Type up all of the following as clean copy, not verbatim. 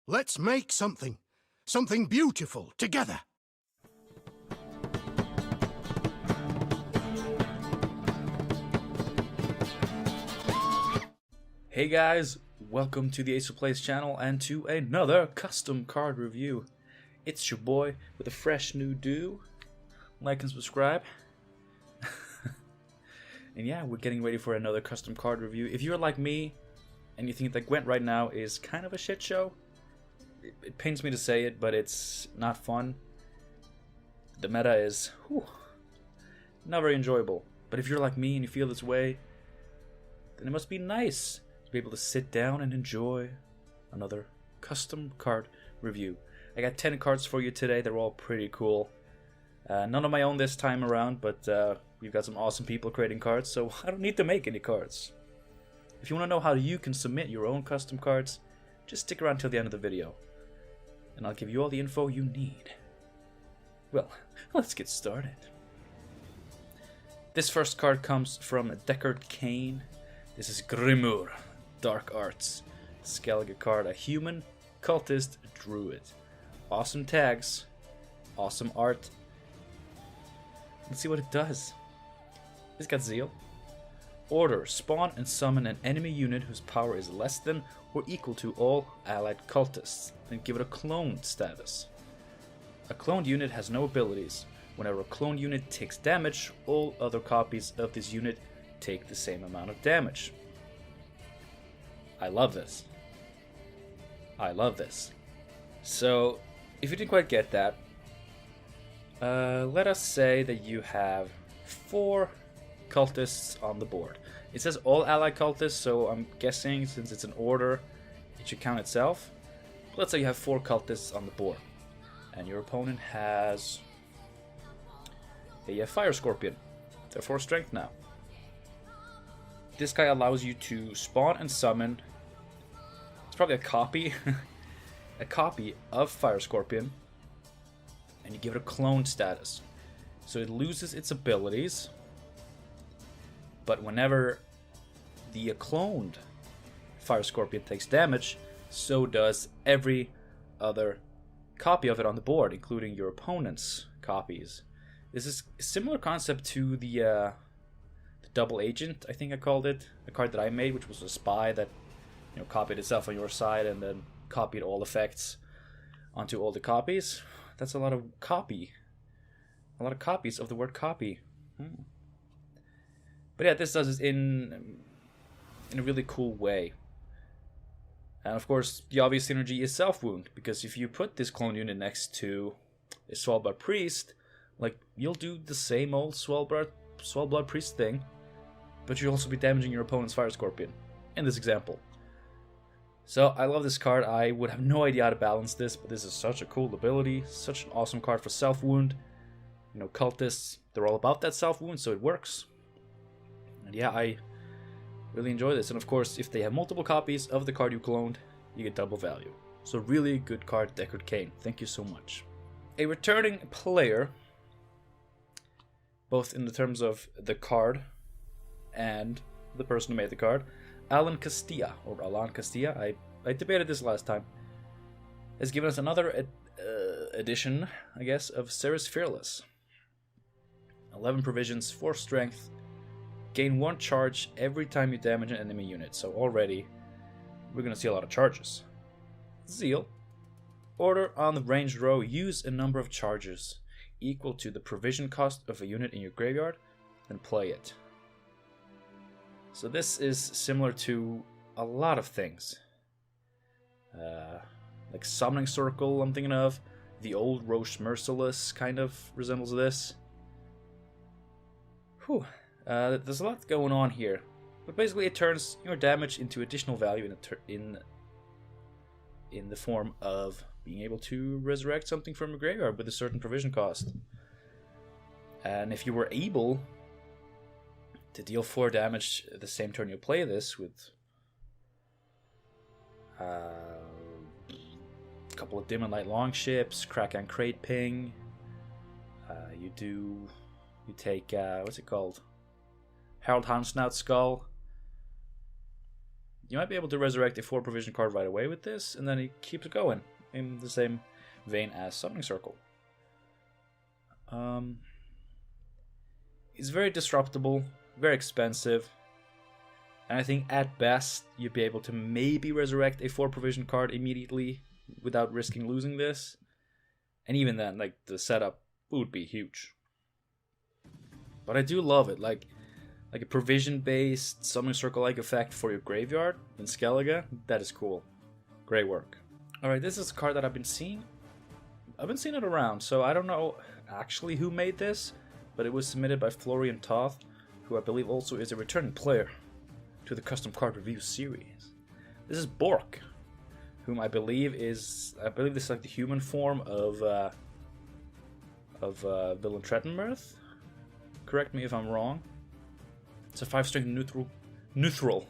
Let's make something. Something beautiful together. Hey guys, welcome to the Ace of Plays channel and to another custom card review. It's your boy with a fresh new do. Like and subscribe. And yeah, we're getting ready for another custom card review. If you're like me and you think that Gwent right now is kind of a shit show, it pains me to say it, but it's not fun. The meta is not very enjoyable. But if you're like me and you feel this way, then it must be nice to be able to sit down and enjoy another custom card review. I got 10 cards for you today. They're all pretty cool. None of my own this time around, but we've got some awesome people creating cards, so I don't need to make any cards. If you want to know how you can submit your own custom cards, just stick around till the end of the video, and I'll give you all the info you need. Well, let's get started. This first card comes from Deckard Cain. This is Grimur, Dark Arts. Skellige card, a human, cultist, druid. Awesome tags, awesome art. Let's see what it does. It's got Zeal. Order, spawn and summon an enemy unit whose power is less than or equal to all allied cultists, and give it a cloned status. A cloned unit has no abilities. Whenever a cloned unit takes damage, all other copies of this unit take the same amount of damage. I love this. I love this. So, if you didn't quite get that, let us say that you have 4 cultists on the board. It says all allied cultists, so I'm guessing since it's an order, it should count itself. But let's say you have 4 cultists on the board, and your opponent has a fire scorpion. They're 4 strength now. This guy allows you to spawn and summon. It's probably a copy, a copy of Fire Scorpion, and you give it a clone status. So it loses its abilities, but whenever the cloned Fire Scorpion takes damage, so does every other copy of it on the board, including your opponent's copies. This is a similar concept to the Double Agent, I think I called it, a card that I made, which was a spy that copied itself on your side and then copied all effects onto all the copies. That's a lot of copy. A lot of copies of the word copy. But yeah, this does it in a really cool way. And of course, the obvious synergy is self-wound, because if you put this clone unit next to a Svalbard Priest, like, you'll do the same old Svalbard Priest thing, but you'll also be damaging your opponent's Fire Scorpion, in this example. So, I love this card. I would have no idea how to balance this, but this is such a cool ability, such an awesome card for self-wound. Cultists, they're all about that self-wound, so it works. And yeah, I really enjoy this. And of course, if they have multiple copies of the card you cloned, you get double value. So really good card, Deckard Cain. Thank you so much. A returning player, both in the terms of the card and the person who made the card, Alan Castilla, or Alan Castilla, I debated this last time, has given us another edition, I guess, of Ceres Fearless. 11 provisions, 4 strength, gain 1 charge every time you damage an enemy unit. So already, we're going to see a lot of charges. Zeal. Order on the ranged row, use a number of charges equal to the provision cost of a unit in your graveyard, then play it. So this is similar to a lot of things. Like Summoning Circle, I'm thinking of. The old Roche Merciless kind of resembles this. There's a lot going on here. But basically it turns your damage into additional value in the form of being able to resurrect something from a graveyard with a certain provision cost. And if you were able to deal 4 damage the same turn you play this with a couple of Dim and Light Longships, Crack and Crate Ping, you take, what's it called? Harold Houndsnout Skull. you might be able to resurrect a 4 provision card right away with this, and then it keeps going in the same vein as Summoning Circle. It's very disruptible, very expensive, and I think at best you'd be able to maybe resurrect a 4 provision card immediately without risking losing this. And even then, like, the setup would be huge. But I do love it, like a provision-based Summoning Circle-like effect for your graveyard in Skellige. That is cool. Great work. Alright, this is a card that I've been seeing. I've been seeing it around, so I don't know actually who made this, but it was submitted by Florian Toth, who I believe also is a returning player to the Custom Card Review series. This is Bork, whom I believe this is like the human form of Villain Trettenmirth. Correct me if I'm wrong. It's a 5-strength neutral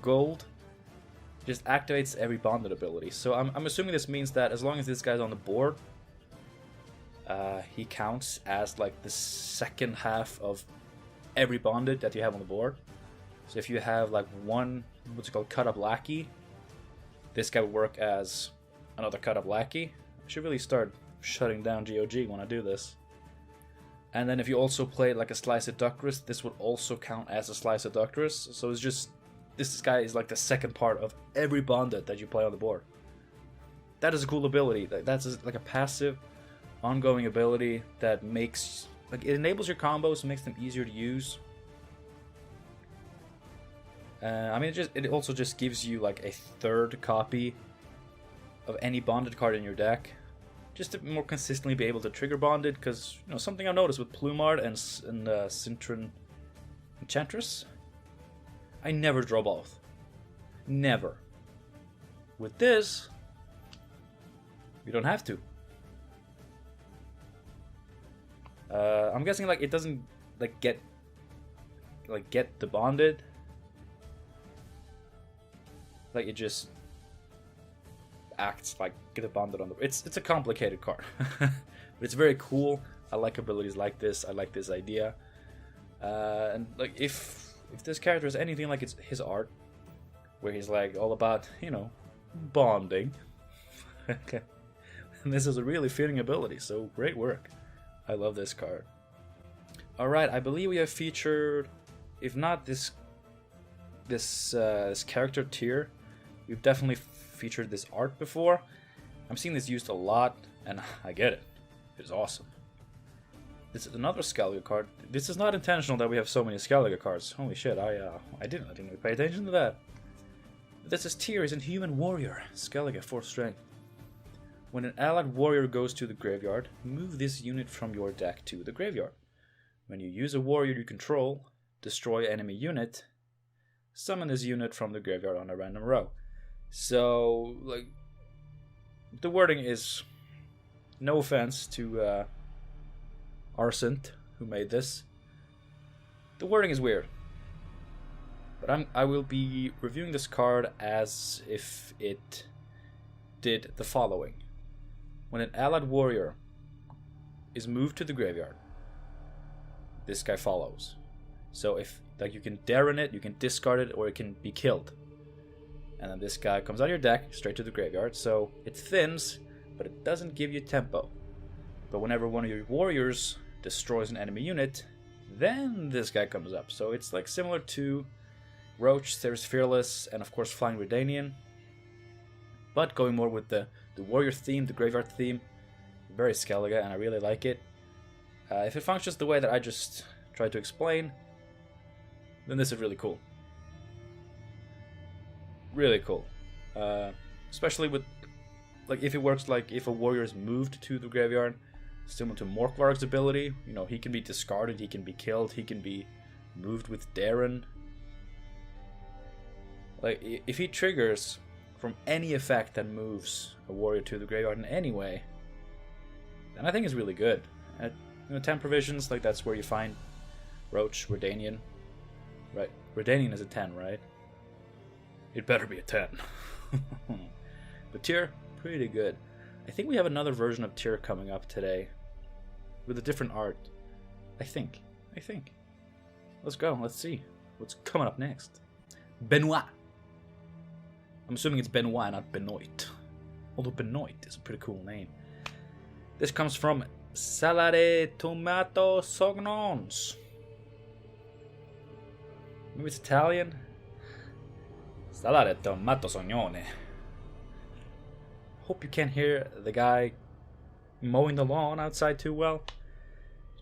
gold. Just activates every bonded ability. So I'm assuming this means that as long as this guy's on the board, he counts as like the second half of every bonded that you have on the board. So if you have like one, what's it called, cut up lackey, this guy would work as another cut up lackey. I should really start shutting down GOG when I do this. And then if you also play like a Slice Seductress, this would also count as a Slice Seductress. So it's just, this guy is like the second part of every bonded that you play on the board. That is a cool ability. That's like a passive, ongoing ability that makes, like, it enables your combos, makes them easier to use. I mean, it also just gives you like a third copy of any bonded card in your deck, just to more consistently be able to trigger bonded. Because, you know, something I've noticed with Plumard and Cintron Enchantress, I never draw both. Never. With this, you don't have to. I'm guessing like it doesn't like get the bonded. Like it just acts like get a bonded on the. It's a complicated card, but it's very cool. I like abilities like this. I like this idea. And like if this character is anything like his art, where he's like all about, you know, bonding. Okay. And this is a really fitting ability, so great work. I love this card. Alright, I believe we have featured, if not this character tier, we've definitely featured this art before. I'm seeing this used a lot, and I get it. It's awesome. This is another Skellige card. This is not intentional that we have so many Skellige cards. Holy shit, I didn't even pay attention to that. This is tier is in Human Warrior, Skellige 4th strength. When an allied warrior goes to the graveyard, move this unit from your deck to the graveyard. When you use a warrior you control, destroy enemy unit, summon this unit from the graveyard on a random row. So, like, the wording is, no offense to Arsent, who made this. The wording is weird. But I will be reviewing this card as if it did the following. When an allied warrior is moved to the graveyard, this guy follows. So if like you can Darren it, you can discard it, or it can be killed. And then this guy comes out of your deck straight to the graveyard. So it thins, but it doesn't give you tempo. But whenever one of your warriors destroys an enemy unit, then this guy comes up. So it's like similar to Roach, There's Fearless, and of course Flying Redanian. But going more with the warrior theme, the graveyard theme. Very Skellige, and I really like it. If it functions the way that I just tried to explain, then this is really cool. Really cool. Especially with, like, if it works like if a warrior is moved to the graveyard, similar to Morkvarg's ability. You know, he can be discarded, he can be killed, he can be moved with Darren. Like, if he triggers from any effect that moves a warrior to the graveyard in any way, then I think it's really good. At 10 provisions, like, that's where you find Roach, Redanian. Right, Redanian is a 10, right? It better be a 10. But tier, pretty good. I think we have another version of tier coming up today with a different art. I think. Let's go, let's see what's coming up next. Benoit. I'm assuming it's Benoit, not Benoit. Although Benoit is a pretty cool name. This comes from Salare Tomato Sognons. Maybe it's Italian? Salare Tomato Sognone. Hope you can't hear the guy mowing the lawn outside too well.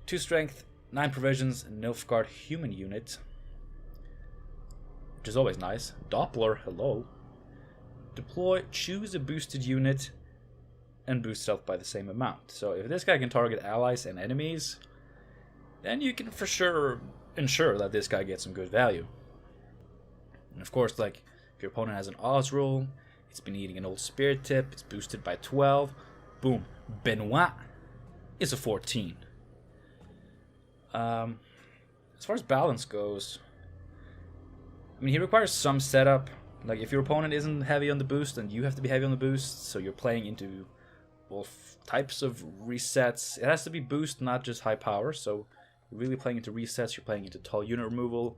2 strength, 9 provisions, Nilfgaard human unit. Which is always nice. Doppler, hello. Deploy, choose a boosted unit, and boost stealth by the same amount. So if this guy can target allies and enemies, then you can for sure ensure that this guy gets some good value. And of course, like, if your opponent has an Oz roll, it's been eating an old spirit tip, it's boosted by 12, boom, Benoit is a 14. As far as balance goes, I mean, he requires some setup. Like, if your opponent isn't heavy on the boost, then you have to be heavy on the boost, so you're playing into both types of resets. It has to be boost, not just high power, so you're really playing into resets, you're playing into tall unit removal.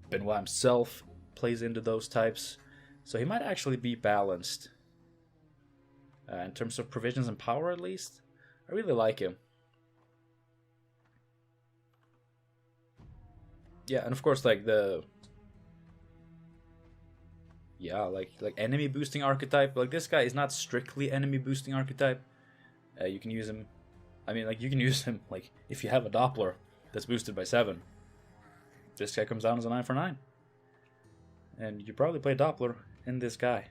Benoit himself plays into those types, so he might actually be balanced. In terms of provisions and power, at least, I really like him. Yeah, and of course, like like enemy boosting archetype. Like, this guy is not strictly enemy boosting archetype. You can use him. I mean, like, you can use him like if you have a Doppler that's boosted by 7. This guy comes down as a 9 for 9, and you probably play Doppler in this guy,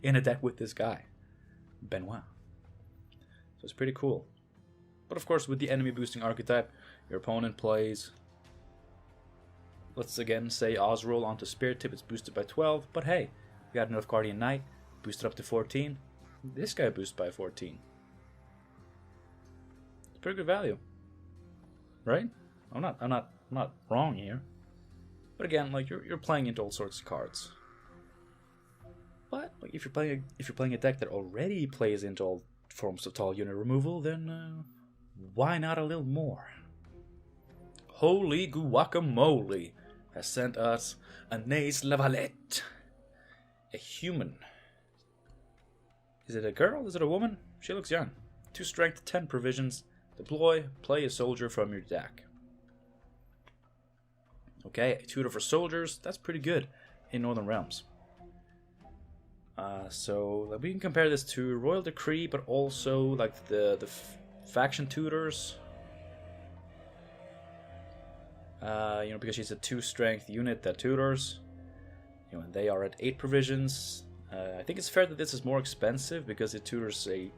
in a deck with this guy, Benoit. So it's pretty cool. But of course, with the enemy boosting archetype, your opponent plays, let's again say Osroll onto Spirit Tip, it's boosted by 12, but hey, we got enough Guardian Knight, boosted up to 14. This guy boosts by 14. It's pretty good value. Right? I'm not wrong here. But again, like, you're playing into all sorts of cards. But like, if you're playing a deck that already plays into all forms of tall unit removal, then why not a little more? Holy guacamole has sent us a Nace Lavalette. A human. Is it a girl? Is it a woman? She looks young. 2 strength, 10 provisions. Deploy, play a soldier from your deck. Okay, a tutor for soldiers. That's pretty good in Northern Realms. So we can compare this to Royal Decree, but also like the faction tutors. Because she's a 2 strength unit that tutors. And they are at 8 provisions. I think it's fair that this is more expensive because it tutors a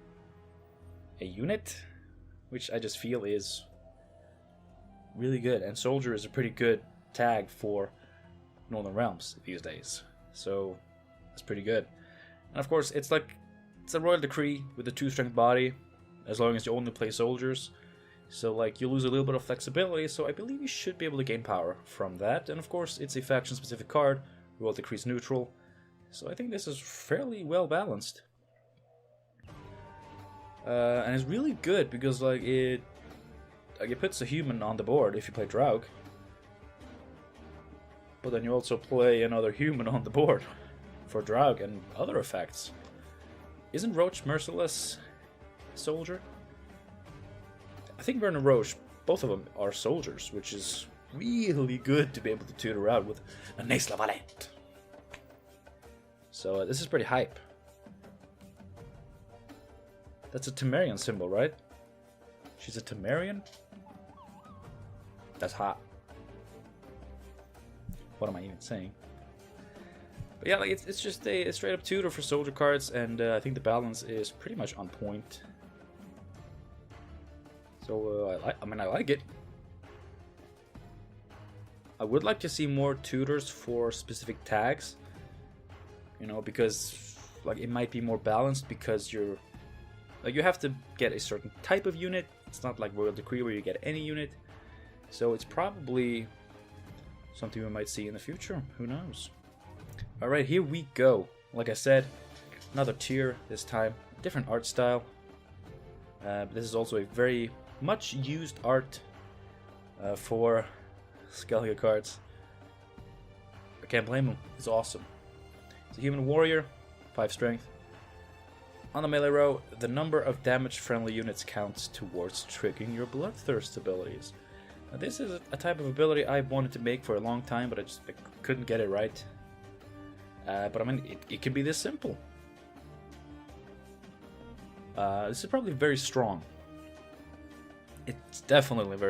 unit, which I just feel is really good. And soldier is a pretty good tag for Northern Realms these days, so that's pretty good. And of course, it's a Royal Decree with a 2 strength body, as long as you only play soldiers. So like, you lose a little bit of flexibility, so I believe you should be able to gain power from that. And of course, it's a faction specific card. Royal Decree is neutral, so I think this is fairly well balanced. And it's really good because like it puts a human on the board if you play Draug. But then you also play another human on the board for Draug and other effects. Isn't Roach Merciless soldier? I think Vern and Roche, both of them are soldiers, which is really good to be able to tutor out with a Nace Lavalette. So this is pretty hype. That's a Temerian symbol, right? She's a Temerian? That's hot. What am I even saying? But yeah, like it's just a straight up tutor for soldier cards, and I think the balance is pretty much on point. So I like it. I would like to see more tutors for specific tags. Because like it might be more balanced because you have to get a certain type of unit. It's not like Royal Decree where you get any unit. So it's probably something we might see in the future. Who knows? Alright, here we go. Like I said, another tier this time. Different art style. This is also a very much used art for Skellige cards. can't blame him. He's awesome. He's a human warrior, 5 strength. On the melee row, the number of damaged friendly units counts towards triggering your bloodthirst abilities. Now, this is a type of ability I wanted to make for a long time, but I couldn't get it right. But I mean, it can be this simple. This is probably very strong. It's definitely very